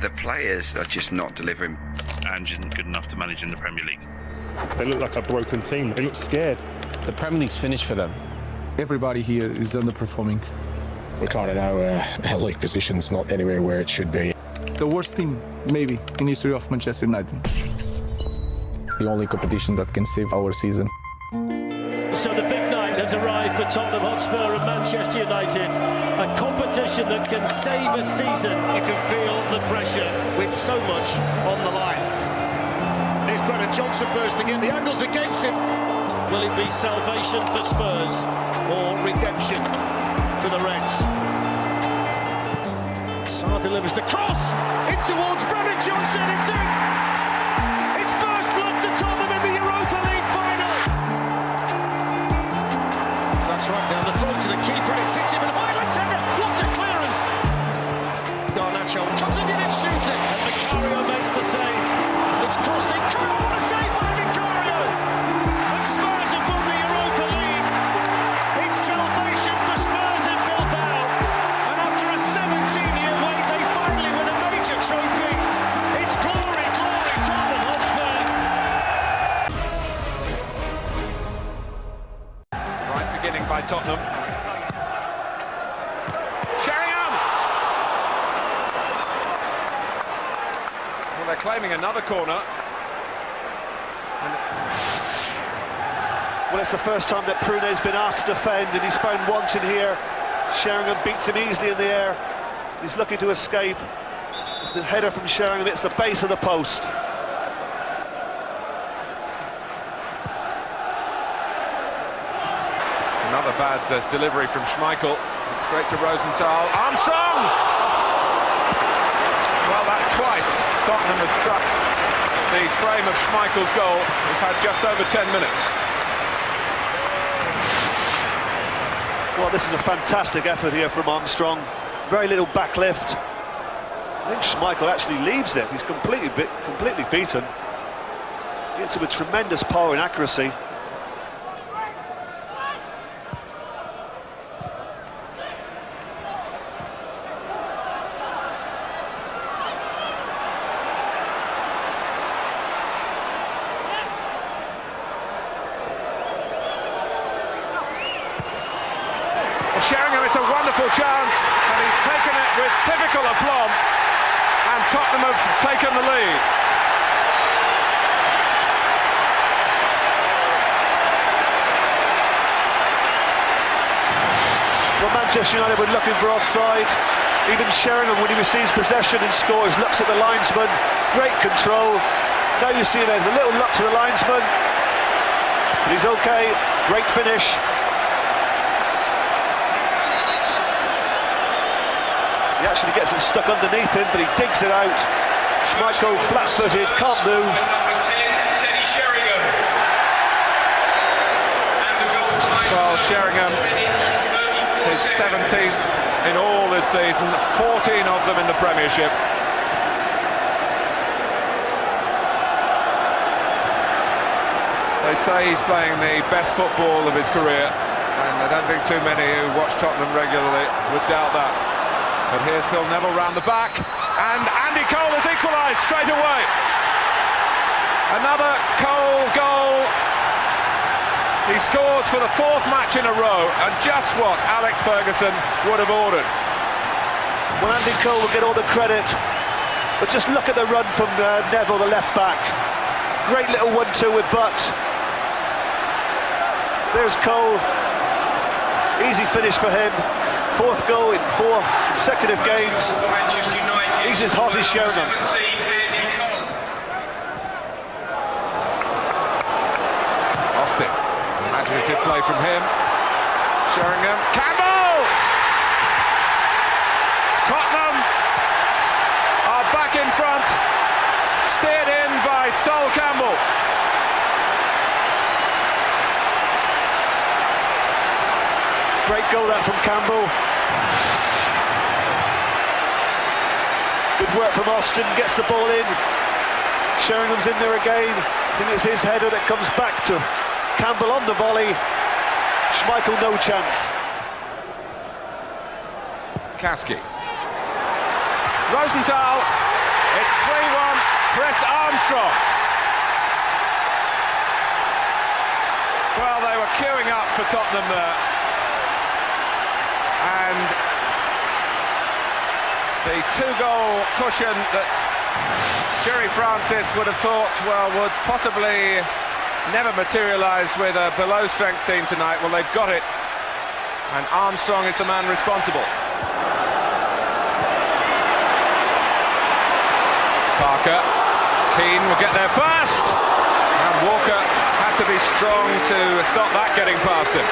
The players are just not delivering. And isn't good enough to manage in the Premier League. They look like a broken team. They look scared. The Premier League's finished for them. Everybody here is underperforming. We're kind of now, our league position's not anywhere where it should be. The worst team, maybe, in history of Manchester United. The only competition that can save our season. So the big night has arrived for Tottenham Hotspur and Manchester United. A competition that can save a season. You can feel the pressure with so much on the line. Here's Brennan Johnson bursting in. The angle's against him. Will it be salvation for Spurs or redemption for the Reds? Sarr delivers the cross in towards Brennan Johnson. It's in. It's first blood to Tottenham in the Europa League final. That's right, down the throw to the keeper, and it's hit him in high. Alexander, what a clearance! Garnacho cutting it and shooting, and Vicario makes the save. It's crossed in. What a save by Vicario! And Spurs have won the Europa League. It's salvation for Spurs in Bilbao, and after a 17-year wait, they finally win a major trophy. It's glory, glory, Tottenham Hotspur. Right beginning by Tottenham. Sheringham! Well, they're claiming another corner. Well, it's the first time that Prune's been asked to defend, and he's found wanting here. Sheringham beats him easily in the air. He's looking to escape. It's the header from Sheringham, it's the base of the post. Another bad delivery from Schmeichel. Straight to Rosenthal. Armstrong! Well, that's twice Tottenham have struck the frame of Schmeichel's goal. We've had just over 10 minutes. Well, this is a fantastic effort here from Armstrong. Very little backlift. I think Schmeichel actually leaves it. He's completely beaten. He hits it with tremendous power and accuracy. Sheringham, it's a wonderful chance, and he's taken it with typical aplomb, and Tottenham have taken the lead. Well, Manchester United were looking for offside. Even Sheringham, when he receives possession and scores, looks at the linesman. Great control. Now you see there's a little luck to the linesman, but he's okay. Great finish. He actually gets it stuck underneath him, but he digs it out. Schmeichel, flat-footed, can't move. Well, Sheringham is 17th in all this season, 14 of them in the Premiership. They say he's playing the best football of his career, and I don't think too many who watch Tottenham regularly would doubt that. But here's Phil Neville round the back, and Andy Cole has equalised straight away. Another Cole goal. He scores for the fourth match in a row, and just what Alec Ferguson would have ordered. Well, Andy Cole will get all the credit, but just look at the run from Neville, the left back. Great little 1-2 with Butt. There's Cole. Easy finish for him. Fourth goal in 4 consecutive games. He's as hot as Sheringham. Austin. Imaginative play from him. Sheringham. Campbell! Tottenham are back in front. Steered in by Sol Campbell. Great goal that from Campbell. Good work from Austin, gets the ball in. Sheringham's in there again. I think it's his header that comes back to Campbell on the volley. Schmeichel no chance. Kasky. Rosenthal. It's 3-1, Chris Armstrong. Well, they were queuing up for Tottenham there. And the two-goal cushion that Jerry Francis would have thought, well, would possibly never materialise with a below-strength team tonight. Well, they've got it, and Armstrong is the man responsible. Parker, Keane will get there first, and Walker had to be strong to stop that getting past him.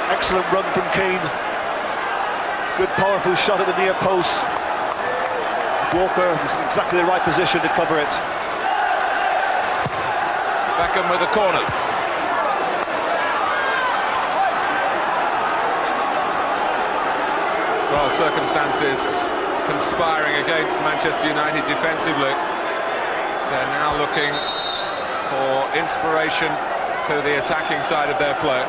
Excellent run from Keane. Good powerful shot at the near post. Walker was in exactly the right position to cover it. Beckham with a corner. Well, circumstances conspiring against Manchester United defensively. They're now looking for inspiration to the attacking side of their play.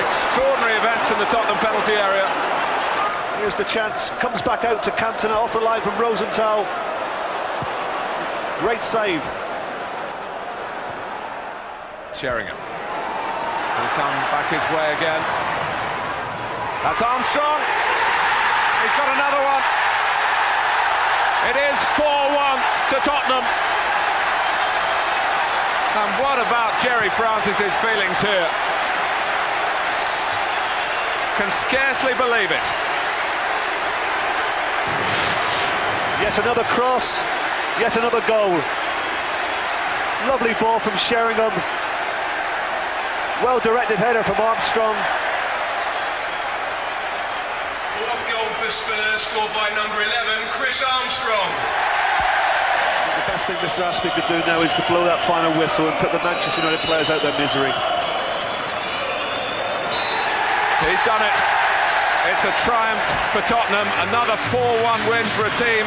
Extraordinary events in the Tottenham penalty area. Here's the chance, comes back out to Cantona, off the line from Rosenthal. Great save. Sheringham will come back his way again. That's Armstrong. He's got another one. It is 4-1 to Tottenham. And what about Jerry Francis's feelings here? Can scarcely believe it. Yet another cross, yet another goal. Lovely ball from Sheringham. Well-directed header from Armstrong. Fourth goal for Spurs, scored by number 11, Chris Armstrong. The best thing Mr. Aspie could do now is to blow that final whistle and put the Manchester United players out their misery. He's done it. It's a triumph for Tottenham. Another 4-1 win for a team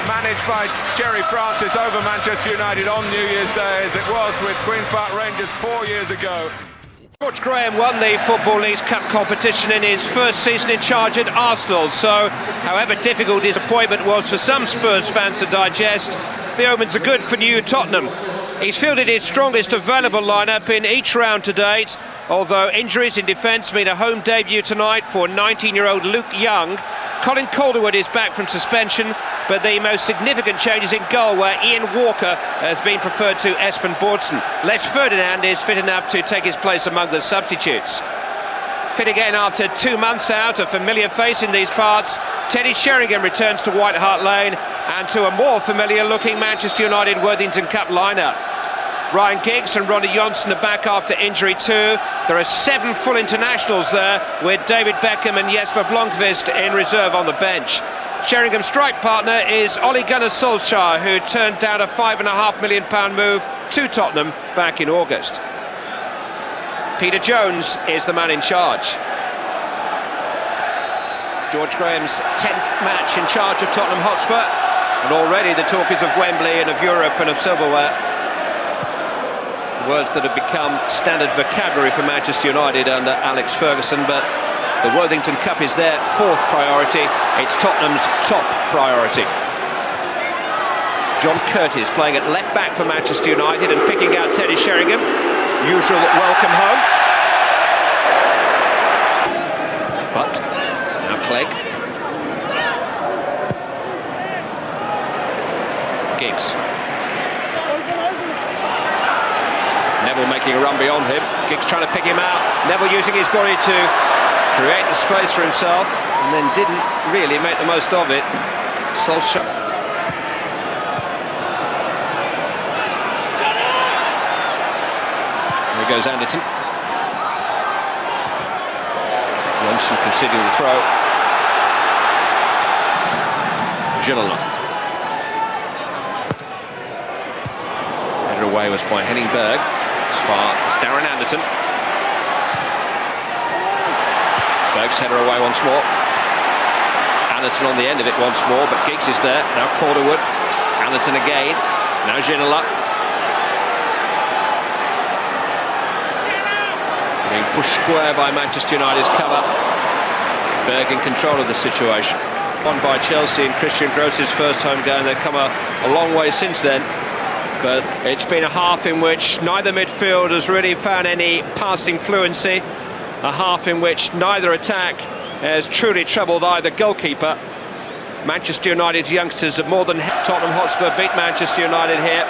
managed by Jerry Francis over Manchester United on New Year's Day, as it was with Queen's Park Rangers 4 years ago. George Graham won the Football League Cup competition in his first season in charge at Arsenal, so however difficult his appointment was for some Spurs fans to digest, the omens are good for new Tottenham. He's fielded his strongest available lineup in each round to date, although injuries in defence mean a home debut tonight for 19-year-old Luke Young. Colin Calderwood is back from suspension, but the most significant changes in goal, where Ian Walker has been preferred to Espen Bårdsen. Les Ferdinand is fit enough to take his place among the substitutes. Fit again after 2 months out, a familiar face in these parts, Teddy Sheringham returns to White Hart Lane and to a more familiar-looking Manchester United Worthington Cup lineup. Ryan Giggs and Ronnie Johnson are back after injury too. There are 7 full internationals there, with David Beckham and Jesper Blomqvist in reserve on the bench. Sheringham's strike partner is Ole Gunnar Solskjaer, who turned down a £5.5 million move to Tottenham back in August. Peter Jones is the man in charge. George Graham's 10th match in charge of Tottenham Hotspur, and already the talk is of Wembley and of Europe and of silverware. Words that have become standard vocabulary for Manchester United under Alex Ferguson, but the Worthington Cup is their 4th priority. It's Tottenham's top priority. John Curtis playing at left back for Manchester United and picking out Teddy Sheringham. Usual welcome home. But now Clegg. Giggs. Neville making a run beyond him. Giggs trying to pick him out. Neville using his body to create the space for himself, and then didn't really make the most of it. Solskjaer. There goes Anderton. Johnson conceding the throw. Gilliland. Headed away was by Henning Berg. As far as Darren Anderton. Berg's header away once more. Anderton on the end of it once more, but Giggs is there. Now Calderwood. Anderton again. Now Ginola. Being pushed square by Manchester United's cover. Berg in control of the situation. Won by Chelsea in Christian Gross's first home game. They've come a long way since then. But it's been a half in which neither midfield has really found any passing fluency. A half in which neither attack has truly troubled either goalkeeper. Manchester United's youngsters have more than Tottenham Hotspur beat Manchester United here.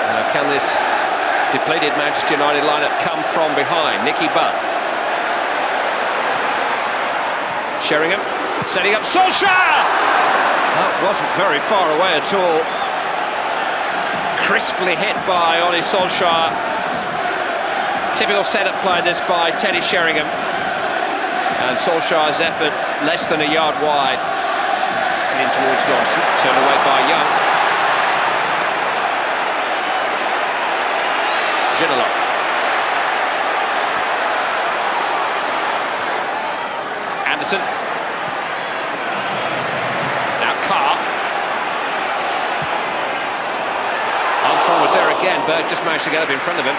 Now can this depleted Manchester United lineup come from behind? Nicky Butt. Sheringham setting up Solskjaer! That wasn't very far away at all. Crisply hit by Ole Solskjaer. Typical setup play this by Teddy Sheringham. And Solskjaer's effort less than a yard wide. In towards Johnson, turned away by Young. Ginola. Anderson. Now Carr. Armstrong was there again. Berg just managed to get up in front of him.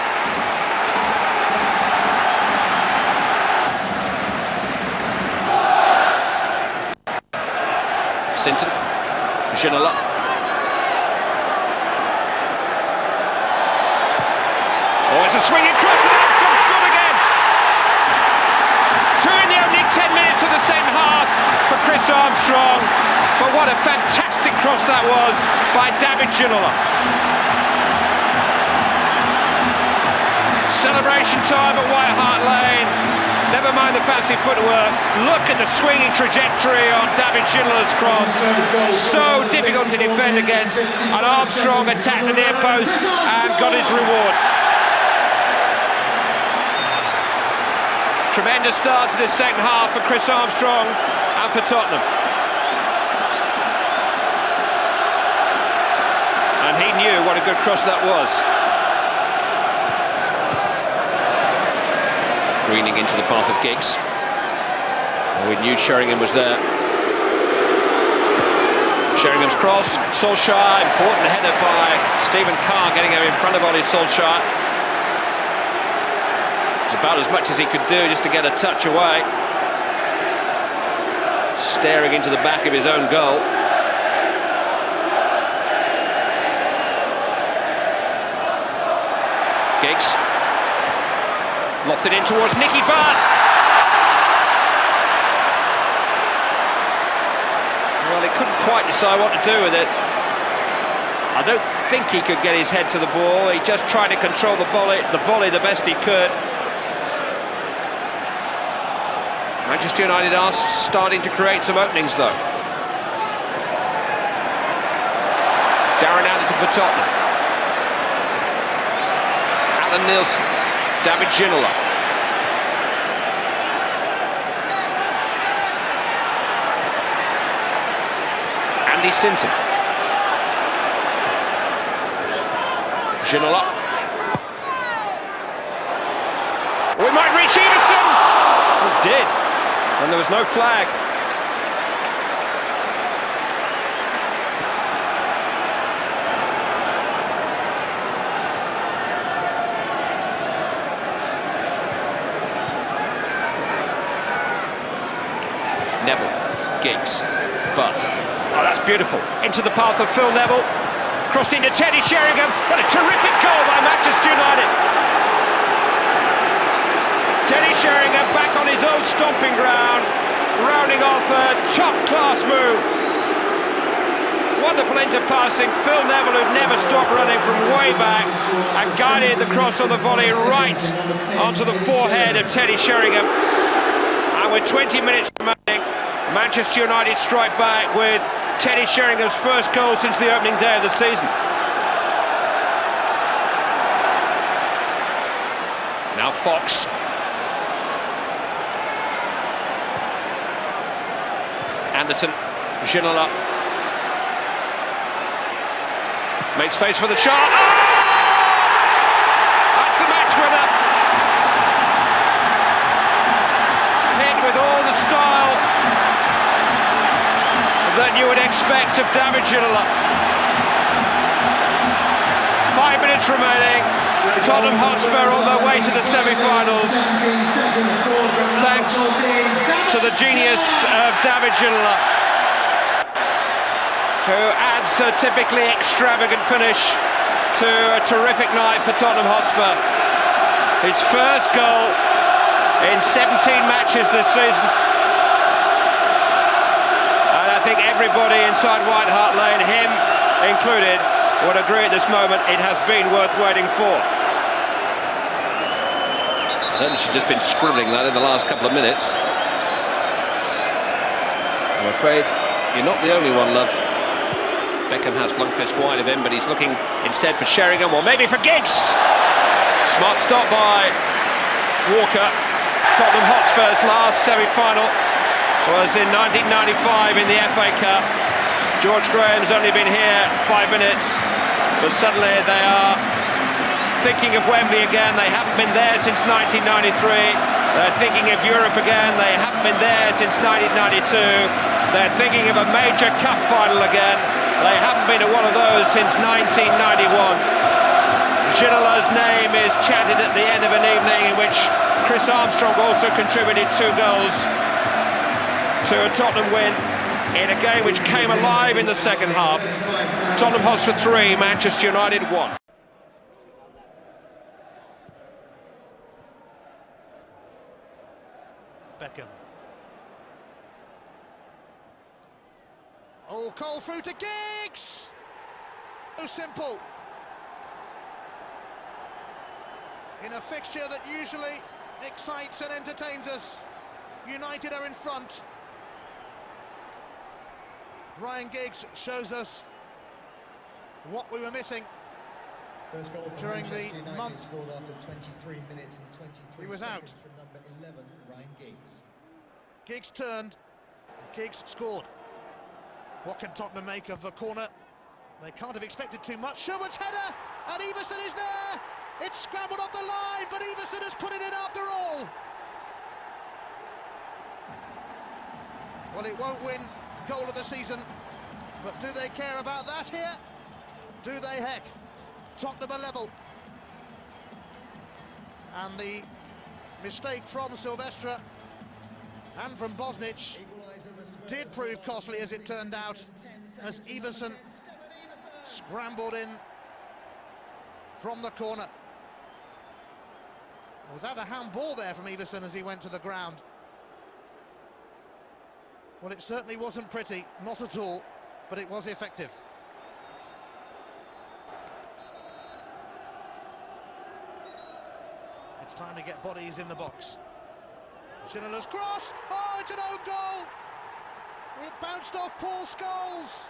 Sinton. Ginola. Oh, it's a swinging cross and Armstrong scored again! Two in the opening 10 minutes of the second half for Chris Armstrong. But what a fantastic cross that was by David Ginola. Celebration time at White Hart Lane. Never mind the fancy footwork. Look at the swinging trajectory on David Ginola's cross. So difficult to defend against. And Armstrong attacked the near post and got his reward. Tremendous start to this second half for Chris Armstrong and for Tottenham. And he knew what a good cross that was. Greening into the path of Giggs. Well, we knew Sheringham was there. Sheringham's cross. Solskjaer, important header by Stephen Carr, getting him in front of Ole Solskjaer. It's about as much as he could do just to get a touch away. Staring into the back of his own goal. Giggs. Lofted in towards Nicky Butt. Well, he couldn't quite decide what to do with it. I don't think he could get his head to the ball. He just tried to control the volley the best he could. Manchester United are starting to create some openings, though. Darren Anderton for Tottenham. Alan Nielsen. David Ginola. Andy Sinton. Ginola. We might reach Everson! We did, and there was no flag. Neville, Giggs, Butt. Oh, that's beautiful. Into the path of Phil Neville. Crossed into Teddy Sheringham. What a terrific goal by Manchester United. Teddy Sheringham back on his old stomping ground, rounding off a top-class move. Wonderful interpassing. Phil Neville, who'd never stopped running from way back, and guided the cross on the volley right onto the forehead of Teddy Sheringham. And with 20 minutes remaining, Manchester United strike back with Teddy Sheringham's first goal since the opening day of the season. Now Fox. Anderton, Ginola. Makes space for the shot. Oh! That's the match winner. expect of David Ginola. 5 minutes remaining. Tottenham Hotspur on their way to the semi-finals, thanks to the genius of David Ginola, who adds a typically extravagant finish to a terrific night for Tottenham Hotspur. His first goal in 17 matches this season. And I think everybody inside White Hart Lane, him included, would agree at this moment it has been worth waiting for. I think she's just been scribbling that in the last couple of minutes. I'm afraid you're not the only one, love. Beckham has Blomqvist wide of him, but he's looking instead for Sheringham, or maybe for Giggs. Smart stop by Walker. Tottenham Hotspur's last semi-final was in 1995 in the FA Cup. George Graham's only been here 5 minutes, but suddenly they are thinking of Wembley again. They haven't been there since 1993. They're thinking of Europe again. They haven't been there since 1992. They're thinking of a major cup final again. They haven't been at one of those since 1991. Ginola's name is chanted at the end of an evening in which Chris Armstrong also contributed 2 goals to a Tottenham win in a game which came alive in the second half. Tottenham Hotspur 3, Manchester United 1. Beckham. Oh, Cole through to Giggs! So simple. In a fixture that usually excites and entertains us, United are in front. Ryan Giggs shows us what we were missing during the month. Scored after 23 minutes and 23 he was out. From number 11, Ryan Giggs. Giggs turned, Giggs scored. What can Tottenham make of a corner? They can't have expected too much. Sherwood's header, and Everson is there. It's scrambled off the line, but Everson has put it in after all. Well, it won't win goal of the season, but do they care about that here? Do they, heck? Tottenham are level. And the mistake from Silvestre and from Bosnich did prove costly, as it turned out, as Everson scrambled in from the corner. Was that a handball there from Everson as he went to the ground? Well, it certainly wasn't pretty, not at all, but it was effective. It's time to get bodies in the box. Ginola's cross, oh, it's an own goal! It bounced off Paul Scholes.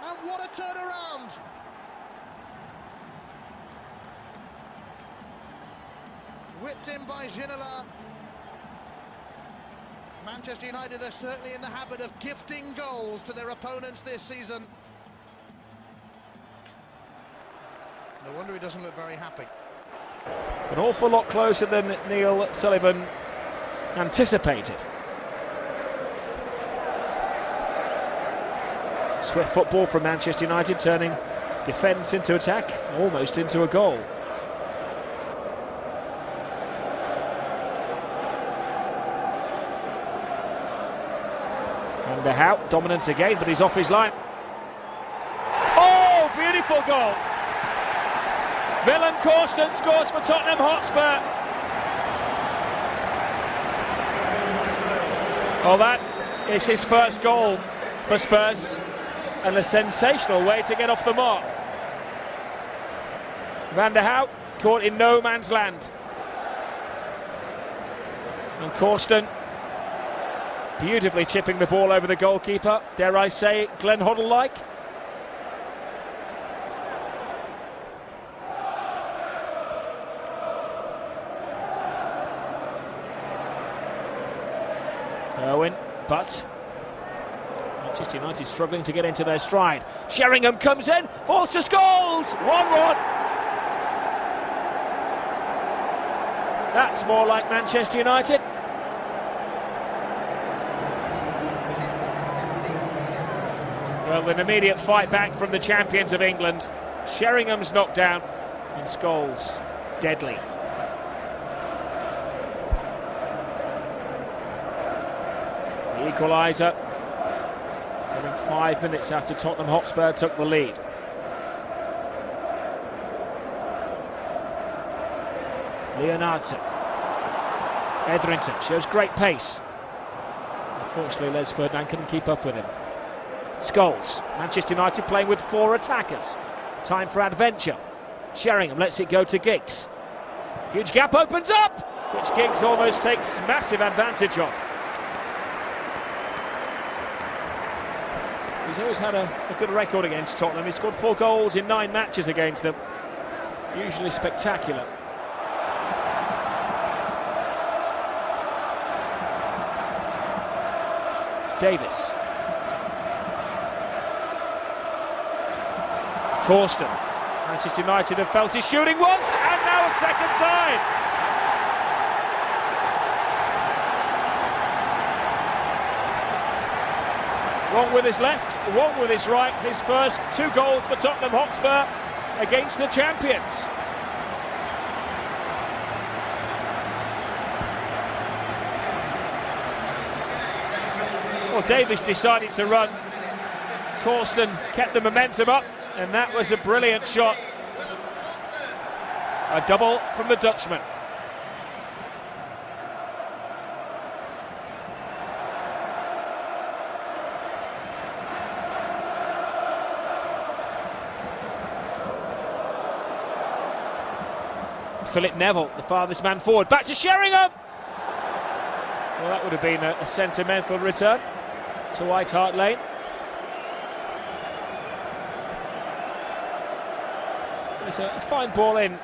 And what a turnaround! Whipped in by Ginola. Manchester United are certainly in the habit of gifting goals to their opponents this season. No wonder he doesn't look very happy. An awful lot closer than Neil Sullivan anticipated. Swift football from Manchester United, turning defence into attack, almost into a goal. And Howe, dominant again, but he's off his line. Oh, beautiful goal! Willem Korsten scores for Tottenham Hotspur. Oh, that is his first goal for Spurs, and a sensational way to get off the mark. Van der Hout caught in no man's land. And Korsten beautifully chipping the ball over the goalkeeper, dare I say, Glenn Hoddle-like. Owen, but Manchester United struggling to get into their stride. Sheringham comes in, falls to Scholes, 1-1. That's more like Manchester United. Well, an immediate fight back from the champions of England. Sheringham's knocked down and Scholes deadly. The equaliser coming 5 minutes after Tottenham Hotspur took the lead. Leonardo. Etherington shows great pace. Unfortunately, Les Ferdinand couldn't keep up with him. Scholes, Manchester United playing with 4 attackers. Time for adventure. Sheringham lets it go to Giggs. Huge gap opens up, which Giggs almost takes massive advantage of. He's always had a good record against Tottenham. He's scored 4 goals in 9 matches against them. Usually spectacular. Davis. Corsten. Manchester United have felt his shooting once and now a second time. Wrong with his left, wrong with his right. His first 2 goals for Tottenham Hotspur against the champions. Well, Davis decided to run. Corsten kept the momentum up, and that was a brilliant shot. A double from the Dutchman. Philip Neville, the farthest man forward, back to Sheringham! Well, that would have been a sentimental return to White Hart Lane. There's a fine ball in,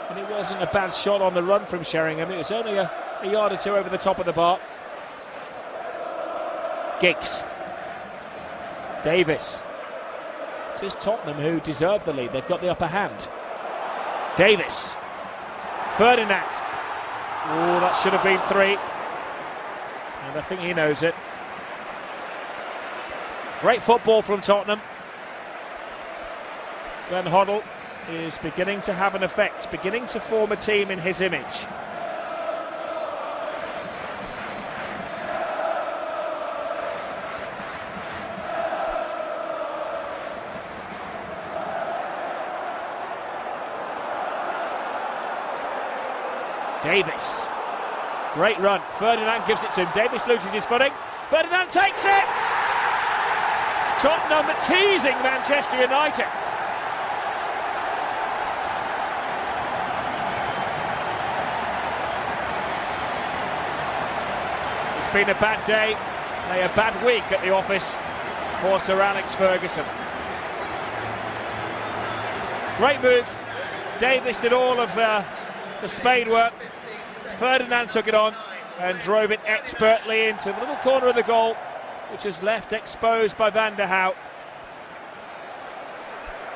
and it wasn't a bad shot on the run from Sheringham. It was only a yard or 2 over the top of the bar. Giggs. Davis. It is Tottenham who deserve the lead. They've got the upper hand. Davis. Ferdinand. Oh, that should have been 3. And I think he knows it. Great football from Tottenham. Glenn Hoddle is beginning to have an effect, beginning to form a team in his image. Davis. Great run. Ferdinand gives it to him. Davis loses his footing. Ferdinand takes it! Tottenham teasing Manchester United. It's been a bad day, a bad week at the office for Sir Alex Ferguson. Great move. Davis did all of the spade work. Ferdinand took it on and drove it expertly into the little corner of the goal, which is left exposed by Van der Hout.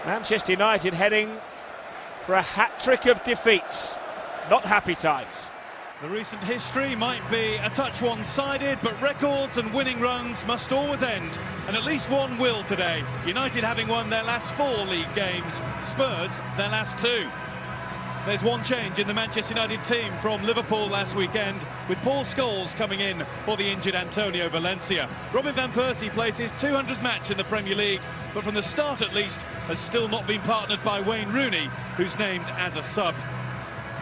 Manchester United heading for a hat-trick of defeats. Not happy times. The recent history might be a touch one-sided, but records and winning runs must always end, and at least one will today. United having won their last 4 league games, Spurs their last 2. There's one change in the Manchester United team from Liverpool last weekend, with Paul Scholes coming in for the injured Antonio Valencia. Robin van Persie plays his 200th match in the Premier League, but from the start at least has still not been partnered by Wayne Rooney, who's named as a sub.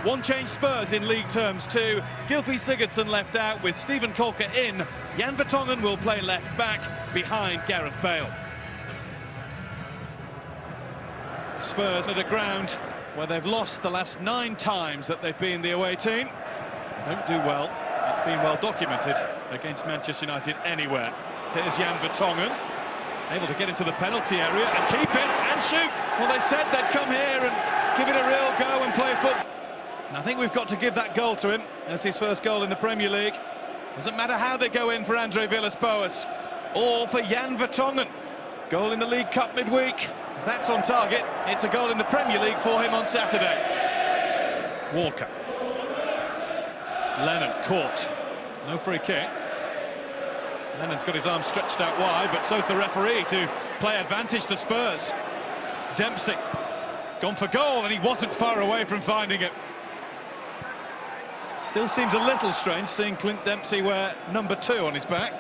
One change Spurs in league terms too. Gylfi Sigurdsson left out with Steven Kolke in. Jan Vertonghen will play left back behind Gareth Bale. Spurs at a ground where they've lost the last 9 times that they've been the away team. Don't do well. It's been well documented against Manchester United anywhere. Here's Jan Vertonghen, able to get into the penalty area and keep it and shoot. Well, they said they'd come here and give it a real go and play football. And I think we've got to give that goal to him. That's his first goal in the Premier League. Doesn't matter how they go in for Andre Villas-Boas or for Jan Vertonghen. Goal in the League Cup midweek. If that's on target, it's a goal in the Premier League for him on Saturday. Walker. Lennon caught. No free kick. Lennon's got his arm stretched out wide, but so's the referee to play advantage to Spurs. Dempsey gone for goal, and he wasn't far away from finding it. Still seems a little strange seeing Clint Dempsey wear number 2 on his back.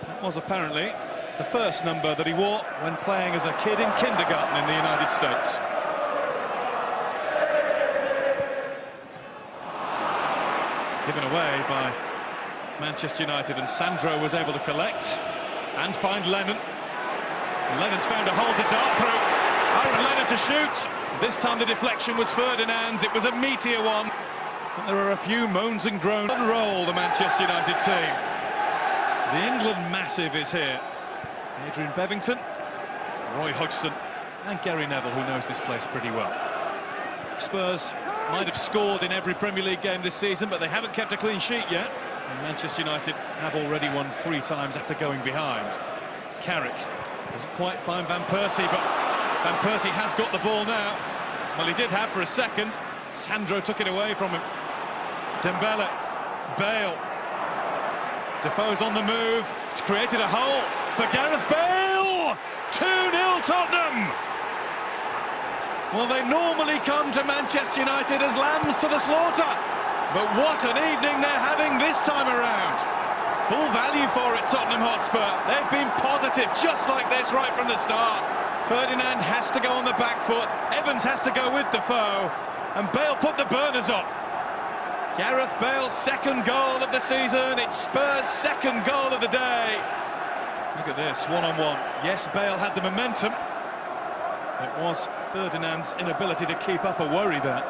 That was apparently the first number that he wore when playing as a kid in kindergarten in the United States. Given away by Manchester United, and Sandro was able to collect and find Lennon. And Lennon's found a hole to dart through. Aaron Lennon to shoot. This time the deflection was Ferdinand's. It was a meteor one. But there are a few moans and groans. Unroll the Manchester United team. The England massive is here. Adrian Bevington, Roy Hodgson and Gary Neville, who knows this place pretty well. Spurs might have scored in every Premier League game this season, but they haven't kept a clean sheet yet. And Manchester United have already won 3 times after going behind. Carrick doesn't quite find Van Persie, but Van Persie has got the ball now. Well, he did have for a second. Sandro took it away from him. Dembele, Bale. Defoe's on the move. It's created a hole for Gareth Bale. 2-0 Tottenham. Well, they normally come to Manchester United as lambs to the slaughter. But what an evening they're having this time around. Full value for it, Tottenham Hotspur. They've been positive, just like this, right from the start. Ferdinand has to go on the back foot. Evans has to go with Defoe. And Bale put the burners on. Gareth Bale's 2nd goal of the season. It's Spurs' 2nd goal of the day. Look at this, one-on-one. Yes, Bale had the momentum. It was Ferdinand's inability to keep up a worry there.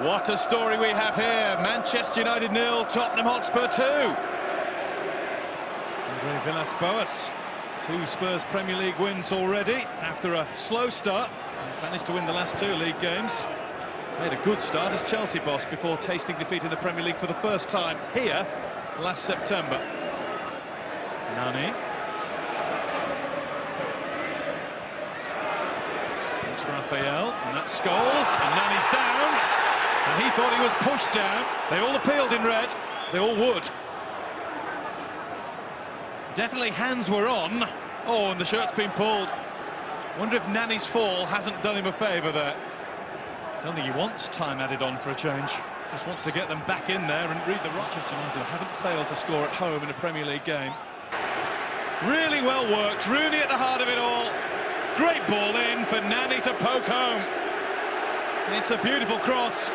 What a story we have here. Manchester United 0, Tottenham Hotspur 2. Andre Villas-Boas. 2 Spurs Premier League wins already after a slow start. He's managed to win the last 2 league games. Made a good start as Chelsea boss before tasting defeat in the Premier League for the first time here last September. Nani. It's Raphael, and that's Scholes, and Nani's down. And he thought he was pushed down. They all appealed in red. They all would. Definitely hands were on. Oh, and the shirt's been pulled. Wonder if Nani's fall hasn't done him a favour there. Don't think he wants time added on for a change. Just wants to get them back in there and read the Manchester United haven't failed to score at home in a Premier League game. Really well worked. Rooney at the heart of it all. Great ball in for Nani to poke home. It's a beautiful cross.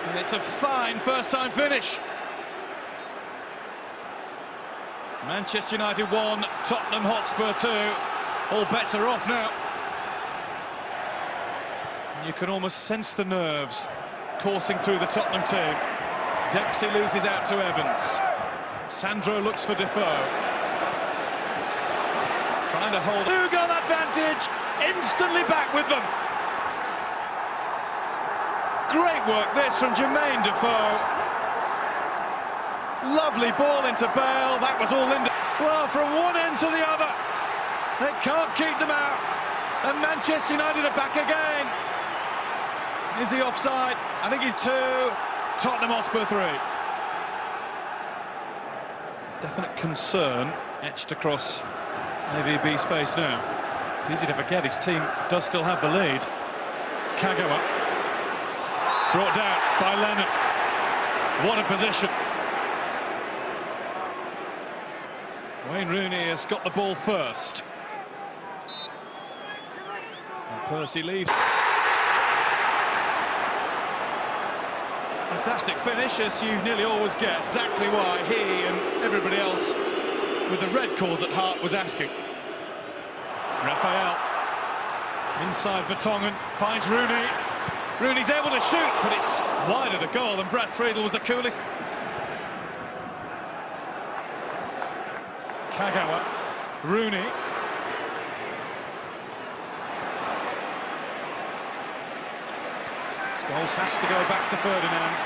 And it's a fine first-time finish. Manchester United 1, Tottenham Hotspur 2. All bets are off now. And you can almost sense the nerves coursing through the Tottenham team. Dempsey loses out to Evans. Sandro looks for Defoe. Trying to hold. 2-goal advantage. Instantly back with them. Great work this from Jermaine Defoe. Lovely ball into Bale. That was all in. Well, from one end to the other. They can't keep them out. And Manchester United are back again. Is he offside? I think he's 2. Tottenham Hotspur 3. There's definite concern etched across AVB's face now. It's easy to forget his team does still have the lead. Kagawa. Brought down by Lennon. What a position. Wayne Rooney has got the ball first. And Percy leaves. Fantastic finish, as you nearly always get. Exactly why he and everybody else with the red cause at heart was asking. Raphael. Inside Vertonghen. Finds Rooney. Rooney's able to shoot, but it's wide of the goal, and Brad Friedel was the coolest. Kagawa, Rooney. Scholes has to go back to Ferdinand.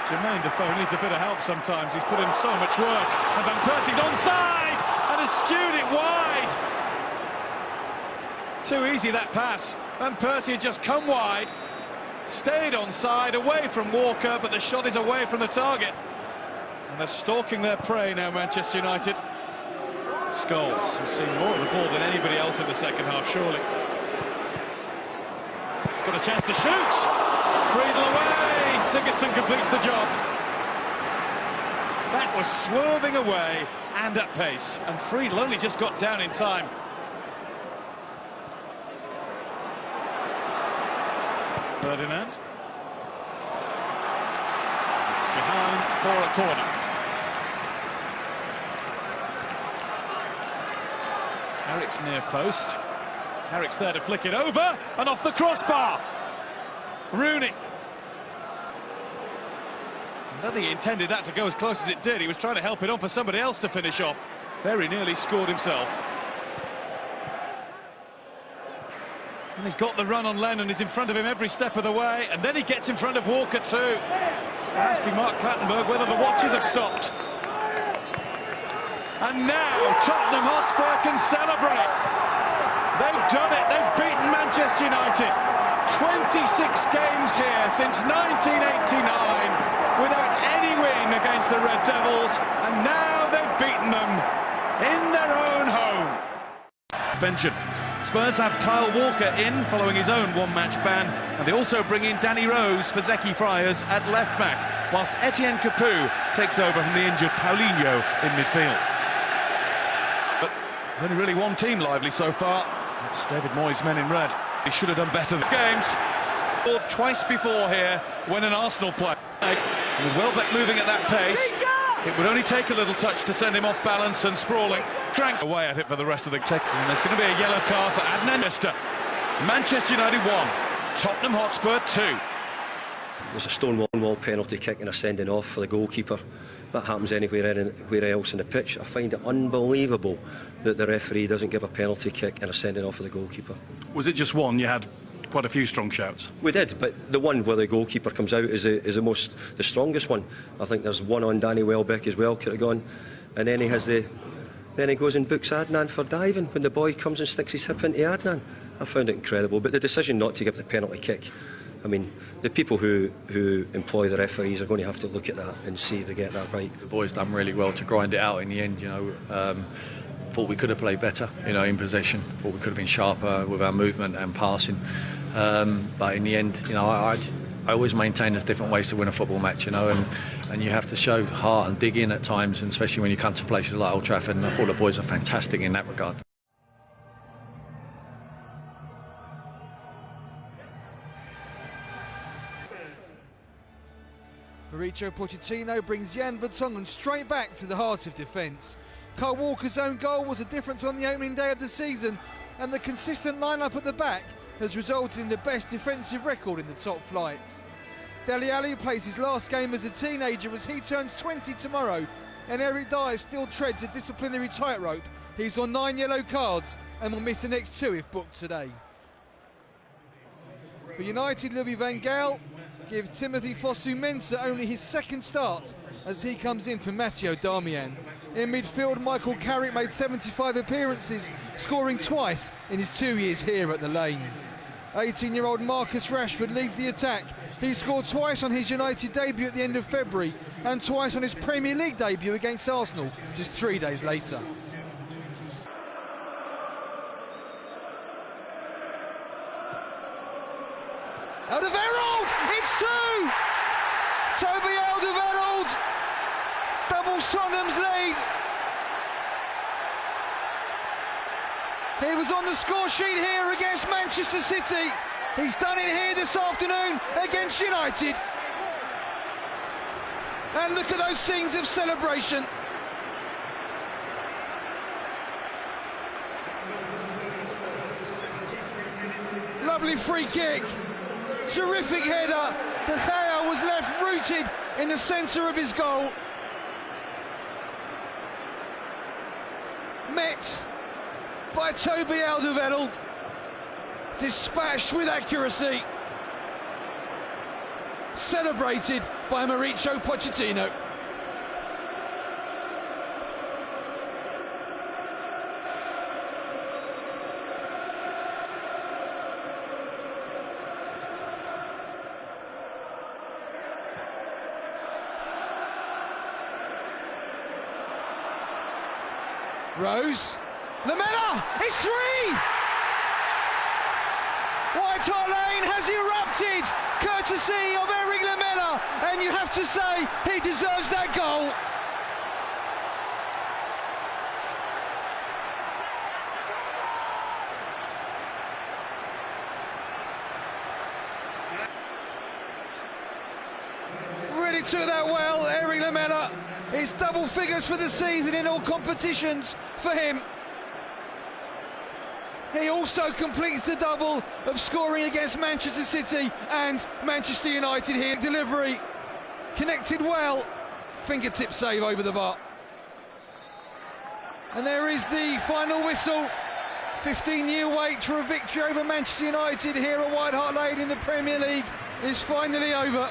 Jermaine Defoe needs a bit of help sometimes. He's put in so much work. And Van Persie's onside and has skewed it wide. Too easy, that pass. Van Persie had just come wide, stayed onside, away from Walker, but the shot is away from the target. And they're stalking their prey now, Manchester United. Scholes has seen more of the ball than anybody else in the second half, surely. He's got a chance to shoot. Friedel away. Sigurdsson completes the job. That was swerving away and at pace. And Friedel only just got down in time. Ferdinand. It's behind for a corner. Carrick's near post. Carrick's there to flick it over and off the crossbar. Rooney. I don't think he intended that to go as close as it did. He was trying to help it on for somebody else to finish off. Very nearly scored himself. And he's got the run on Lennon, he's in front of him every step of the way, and then he gets in front of Walker too. Asking Mark Clattenburg whether the watches have stopped. And now Tottenham Hotspur can celebrate. They've done it, they've beaten Manchester United. 26 games here since 1989 without any win against the Red Devils, and now they've beaten them in their own home. Benjamin. Spurs have Kyle Walker in following his own one-match ban, and they also bring in Danny Rose for Zeki Friars at left-back, whilst Etienne Capoue takes over from the injured Paulinho in midfield. But there's only really one team lively so far. It's David Moyes' men in red. He should have done better than games. Scored twice before here when an Arsenal player. And with Welbeck moving at that pace, it would only take a little touch to send him off balance and sprawling. Drank away at it for the rest of the take. And there's going to be a yellow card for Adnan Nesta. Manchester United 1, Tottenham Hotspur 2. There's a stonewall penalty kick and a sending off for the goalkeeper. That happens anywhere else in the pitch. I find it unbelievable that the referee doesn't give a penalty kick and a sending off for the goalkeeper. Was it just one? You had quite a few strong shouts. We did, but the one where the goalkeeper comes out is the strongest one. I think there's one on Danny Welbeck as well, could have gone, and then he goes and books Adnan for diving when the boy comes and sticks his hip into Adnan. I found it incredible, but the decision not to give the penalty kick, I mean, the people who employ the referees are going to have to look at that and see if they get that right. The boys done really well to grind it out in the end, you know. Thought we could have played better, you know, in possession. Thought we could have been sharper with our movement and passing. But in the end, you know, I always maintain there's different ways to win a football match, you know, and you have to show heart and dig in at times, and especially when you come to places like Old Trafford. And I thought the boys are fantastic in that regard. Mauricio Pochettino brings Jan Vertonghen straight back to the heart of defence. Kyle Walker's own goal was a difference on the opening day of the season, and the consistent line-up at the back has resulted in the best defensive record in the top flight. Dele Alli plays his last game as a teenager as he turns 20 tomorrow, and Eric Dyer still treads a disciplinary tightrope. He's on 9 yellow cards and will miss the next 2 if booked today. For United, Louis van Gaal gives Timothy Fosu-Mensah only his second start as he comes in for Matteo Darmian. In midfield, Michael Carrick made 75 appearances, scoring twice in his 2 years here at the Lane. 18-year-old Marcus Rashford leads the attack. He scored twice on his United debut at the end of February and twice on his Premier League debut against Arsenal just 3 days later. Alderweireld, it's 2! Toby Alderweireld doubles Tottenham's lead. He was on the score sheet here against Manchester City. He's done it here this afternoon against United. And look at those scenes of celebration. Lovely free kick. Terrific header. De Gea was left rooted in the centre of his goal. Met by Toby Alderweireld. Dispatched with accuracy. Celebrated by Mauricio Pochettino. Rose. Lamela, it's 3! White Hart Lane has erupted, courtesy of Eric Lamela, and you have to say he deserves that goal. Really took that well, Eric Lamela. It's double figures for the season in all competitions for him. He also completes the double of scoring against Manchester City and Manchester United here. Delivery connected well, fingertip save over the bar. And there is the final whistle. 15-year wait for a victory over Manchester United here at White Hart Lane in the Premier League is finally over.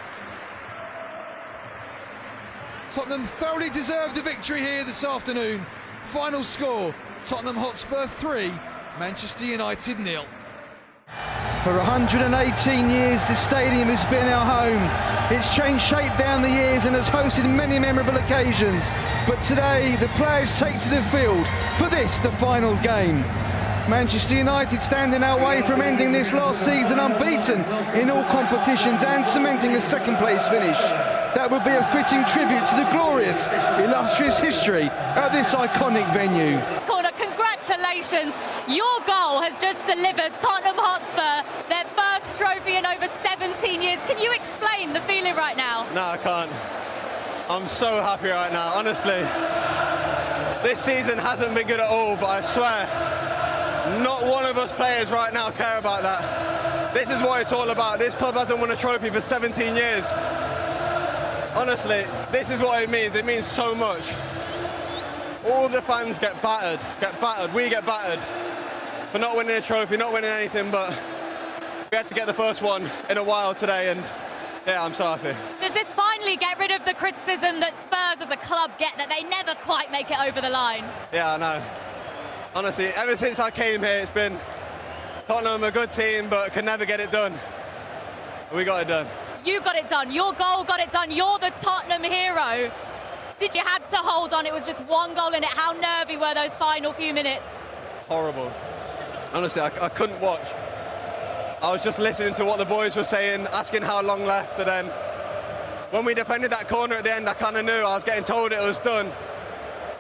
Tottenham thoroughly deserved the victory here this afternoon. Final score, Tottenham Hotspur 3, Manchester United 0. For 118 years this stadium has been our home. It's changed shape down the years and has hosted many memorable occasions. But today the players take to the field for this, the final game. Manchester United standing our way from ending this last season unbeaten in all competitions and cementing a second place finish. That would be a fitting tribute to the glorious, illustrious history at this iconic venue. Corner, congratulations. Your goal has just delivered Tottenham Hotspur their first trophy in over 17 years. Can you explain the feeling right now? No, I can't. I'm so happy right now, honestly. This season hasn't been good at all, but I swear, not one of us players right now care about that. This is what it's all about. This club hasn't won a trophy for 17 years. Honestly, this is what it means. It means so much. All the fans get battered. We get battered for not winning a trophy, not winning anything, but we had to get the first one in a while today, and yeah, I'm so happy. Does this finally get rid of the criticism that Spurs as a club get, that they never quite make it over the line? Yeah, I know. Honestly, ever since I came here, it's been Tottenham a good team, but can never get it done. We got it done. You got it done. Your goal got it done. You're the Tottenham hero. Did you have to hold on? It was just one goal in it. How nervy were those final few minutes? Horrible. Honestly, I couldn't watch. I was just listening to what the boys were saying, asking how long left, and then when we defended that corner at the end, I kind of knew. I was getting told it was done.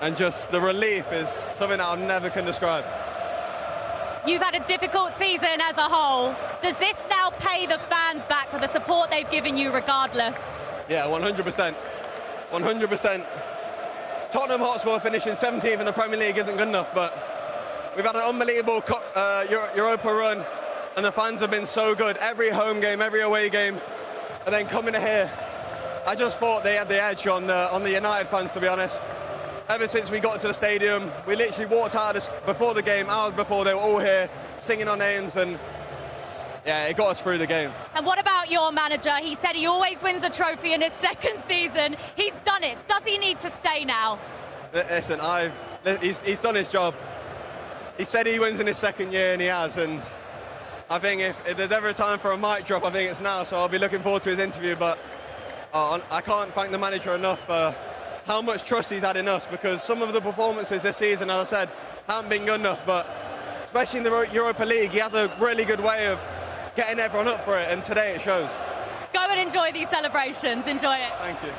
And just the relief is something that I never can describe. You've had a difficult season as a whole. Does this now pay the fans back for the support they've given you regardless? Yeah, 100%. 100%. Tottenham Hotspur finishing 17th in the Premier League isn't good enough, but we've had an unbelievable Europa run, and the fans have been so good. Every home game, every away game, and then coming here, I just thought they had the edge on the United fans, to be honest. Ever since we got to the stadium, we literally walked out before the game, hours before, they were all here singing our names, and yeah, it got us through the game. And what about your manager? He said he always wins a trophy in his second season. He's done it. Does he need to stay now? Listen, he's done his job. He said he wins in his second year, and he has, and I think if there's ever a time for a mic drop, I think it's now, so I'll be looking forward to his interview, but I can't thank the manager enough for how much trust he's had in us, because some of the performances this season, as I said, haven't been good enough, but especially in the Europa League, he has a really good way of getting everyone up for it, and today it shows. Go and enjoy these celebrations. Enjoy it. Thank you.